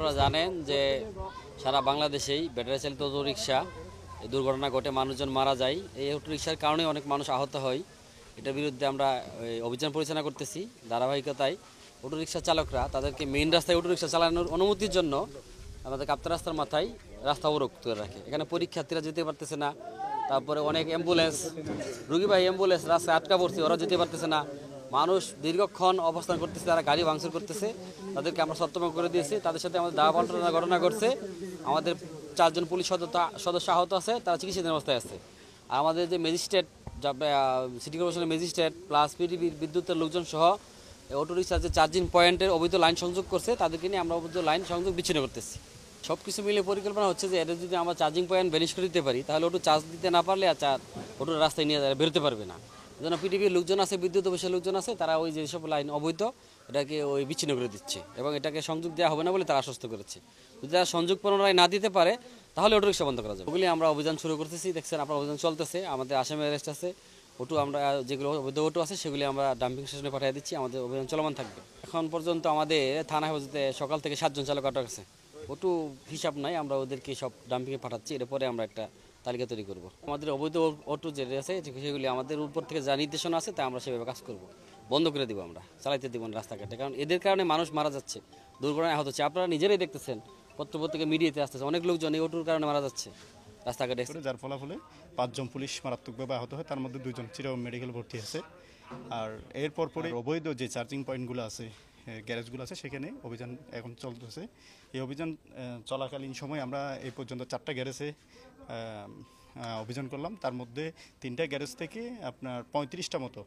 আপনারা জানেন যে সারা বাংলাদেশেই ব্যাটারি চালিত অটো রিক্সা দুর্ঘটনা ঘটে মানুষজন মারা যায়। এই অটো রিক্সার কারণে অনেক মানুষ আহত হয়। এটার বিরুদ্ধে আমরা অভিযান পরিচালনা করতেছি। ধারাবাহিকতায় অটো রিক্সা চালকরা তাদেরকে মেইন রাস্তায় অটো রিক্সা চালানোর অনুমতির জন্য আমাদের কাপ্তান রাস্তার মাথায় রাস্তা অবরোধ করে রাখে। এখানে পরীক্ষার্থীরা যেতে পারতেছে না, তারপরে অনেক অ্যাম্বুলেন্স রুগীবাহী অ্যাম্বুলেন্স রাস্তায় আটকা পড়ছে, ওরা যেতে পারতেছে না। মানুষ দীর্ঘক্ষণ অবস্থান করতেছে, তারা গাড়ি ভাঙচুর করতেছে, তাদেরকে আমরা সতর্ক করে দিয়েছি। তাদের সাথে আমাদের দাবা পাল্টানোর ঘটনা ঘটছে। আমাদের 4 জন পুলিশ সদস্য আহত আছে, তারা চিকিৎসাধীন অবস্থায় আছে। আর আমাদের যে ম্যাজিস্ট্রেট, সিটি কর্পোরেশনের ম্যাজিস্ট্রেট প্লাস পিডিবির বিদ্যুতের লোকজন সহ অটো রিক্সার যে চার্জিং পয়েন্টের অবৈধ লাইন সংযোগ করছে, তাদেরকে নিয়ে আমরা অবৈধ লাইন সংযোগ বিচ্ছিন্ন করতেছি। সব কিছু মিলে পরিকল্পনা হচ্ছে যে এটা যদি আমরা চার্জিং পয়েন্ট ব্যানিশ করে দিতে পারি, তাহলে অটো চার্জ দিতে না পারলে আর অটোর রাস্তায় নিয়ে বেরোতে পারবে না। যেন পিডিবির লোকজন আছে, বিদ্যুৎ অফিসের লোকজন আছে, তারা ওই যেসব লাইন অবৈধ এটাকে ওই বিচ্ছিন্ন করে দিচ্ছে এবং এটাকে সংযোগ দেওয়া হবে না বলে তারা আশ্বস্ত করেছে। যদি তারা সংযোগ পুনরায় না দিতে পারে তাহলে অটো রিক্সা বন্ধ করা যাবে। ওগুলি আমরা অভিযান শুরু করতেছি। দেখছেন আপনার অভিযান চলতেছে। আমাদের আসামি অ্যারেস্ট আছে। অটো আমরা যেগুলো অবৈধ অটো আছে সেগুলি আমরা ডাম্পিং স্টেশনে পাঠিয়ে দিচ্ছি। আমাদের অভিযান চলমান থাকবে। এখন পর্যন্ত আমাদের থানা হেফাজতে সকাল থেকে 7 জন চালক আটক আছে। অটো হিসাব নাই, আমরা ওদেরকে সব ডাম্পিংয়ে পাঠাচ্ছি। এরপরে আমরা একটা তালিকা তৈরি করব। আমাদের অবৈধ অটো যেটা আছে সেগুলি আমাদের উপর থেকে যা নির্দেশনা আছে তা আমরা সেভাবে কাজ করব। বন্ধ করে দিব, আমরা চালাইতে দিব না রাস্তাঘাটে, কারণ এদের কারণে মানুষ মারা যাচ্ছে, দুর্ঘটনায় আহত হচ্ছে। আপনারা নিজেরাই দেখতেছেন, পত্রপত্রিকা মিডিয়াতে আসতেছে, অনেক লোকজন এই অটোর কারণে মারা যাচ্ছে রাস্তাঘাটে। যার ফলাফলে 5 জন পুলিশ মারাত্মকভাবে আহত হয়, তার মধ্যে 2 জন চিরাং মেডিকেল ভর্তি আছে। আর এরপর পরে অবৈধ যে চার্জিং পয়েন্টগুলো আছে, গ্যারেজগুলো আছে, সেখানে অভিযান এখন চলতেছে। এই অভিযান চলাকালীন সময় আমরা এই পর্যন্ত 4টা গ্যারেজে অভিযান করলাম। তার মধ্যে 3টা গ্যারেজ থেকে আপনার 35টা মতো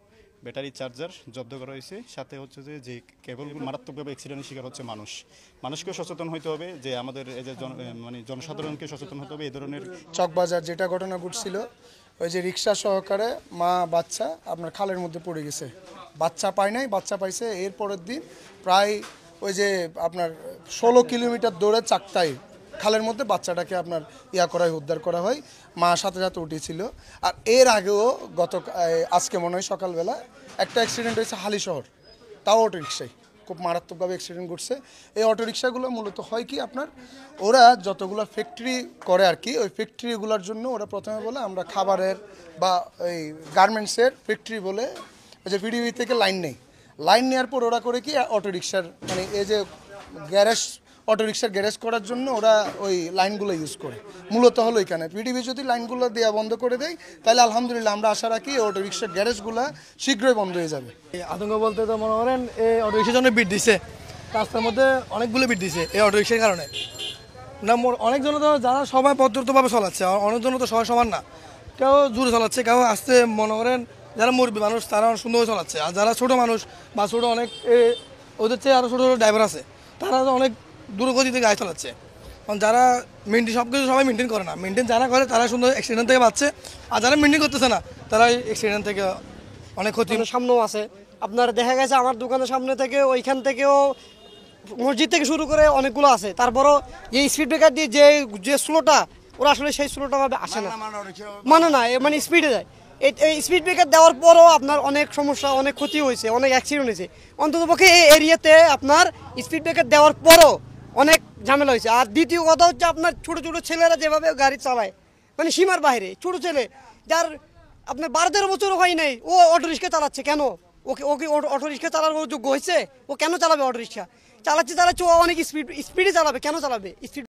ব্যাটারি চার্জার জব্দ করা হয়েছে। সাথে হচ্ছে যে কেবলগুলো মারাত্মকভাবে অ্যাক্সিডেন্টের শিকার হচ্ছে মানুষকেও সচেতন হইতে হবে, যে আমাদের এই যে জনসাধারণকে সচেতন হতে হবে। এই ধরনের চকবাজার যেটা ঘটনা ঘটছিল, ওই যে রিক্সা সহকারে মা বাচ্চা আপনার খালের মধ্যে পড়ে গেছে, বাচ্চা পায় নাই, বাচ্চা পাইছে এর পরের দিন প্রায় ওই যে আপনার 16 কিলোমিটার দৌড়ে চাকতাই খালের মধ্যে বাচ্চাটাকে আপনার করা হয়, উদ্ধার করা হয়। মা সাথে সাথে উঠেছিল। আর এর আগেও আজকে মনে হয় সকালবেলা একটা অ্যাক্সিডেন্ট হয়েছে হালিশহর, তাও অটো রিক্সায় খুব মারাত্মকভাবে অ্যাক্সিডেন্ট ঘটছে। এই অটো রিক্সাগুলো মূলত হয় কি আপনার, ওরা যতগুলো ফ্যাক্টরি করে আর কি, ওই ফ্যাক্টরিগুলোর জন্য ওরা প্রথমে বলে আমরা খাবারের বা ওই গার্মেন্টসের ফ্যাক্টরি বলে ওই যে পিডিবি থেকে লাইন নেই। লাইন নেওয়ার পর ওরা করে কি অটো রিক্সার মানে এই যে গ্যারেজ, অটো রিক্সার গ্যারেজ করার জন্য ওরা ওই লাইনগুলো ইউজ করে। মূলত হলো এখানে পিডিবি যদি লাইনগুলো দেওয়া বন্ধ করে দেয়, তাহলে আলহামদুলিল্লাহ আমরা আশা রাখি অটো রিক্সার গ্যারেজগুলো শীঘ্রই বন্ধ হয়ে যাবে। আতঙ্ক বলতে তো মনে করেন এই অটো রিক্সার জন্য বিট দিছে, রাস্তার মধ্যে অনেকগুলো বিট দিছে এই অটো রিক্সার কারণে। না অনেকজন তো যারা সবাই পদ্ধতিভাবে চালাচ্ছে, অনেকজন তো সবাই সমান না, কেউ জোরে চালাচ্ছে, কেউ আসতে মনে করেন যারা মুরব্বী মানুষ তারা সুন্দরভাবে চালাচ্ছে। আর যারা ছোটো মানুষ বা ছোটো অনেক ওদের চেয়ে আরও ছোটো ছোটো ড্রাইভার আছে, তারা অনেক দ্রুতগতিতে গাড়ি চালাচ্ছে। কারণ যারা মেনটেন সব কিছু সবাই মেনটেন করে না, মেনটেন যারা করে তারা সুন্দর অ্যাক্সিডেন্ট থেকে বাঁচছে, আর যারা মেনটেন করতেছে না তারা অ্যাক্সিডেন্ট থেকে অনেক ক্ষতি। সামনেও আছে আপনার দেখা গেছে আমার দোকানের সামনে থেকে ওইখান থেকেও মসজিদ থেকে শুরু করে অনেকগুলো আছে। তারপরও যে স্পিড ব্রেকার দিয়ে যে স্লোটা, ওরা আসলে সেই স্লোটা ভাবে আসে না, মানে স্পিডে যায়। এই স্পিড ব্রেকার দেওয়ার পরও আপনার অনেক সমস্যা, অনেক ক্ষতি হয়েছে, অনেক অ্যাক্সিডেন্ট হয়েছে। অন্ততপক্ষে এই এরিয়াতে আপনার স্পিড ব্রেকার দেওয়ার পরও অনেক ঝামেলা হয়েছে। আর দ্বিতীয় কথা হচ্ছে আপনার ছোটো ছোটো ছেলেরা যেভাবে গাড়ি চালায়, মানে সীমার বাইরে, ছোটো ছেলে যার আপনার 12-13 বছরও হয় নাই, ও অটো রিক্সা চালাচ্ছে কেন? ওকে অটো রিক্সা চালানোর যোগ্য হয়েছে? ও কেন চালাবে অটো রিক্সা? চালাচ্ছে অনেক স্পিডে চালাবে, কেন চালাবে? স্পিড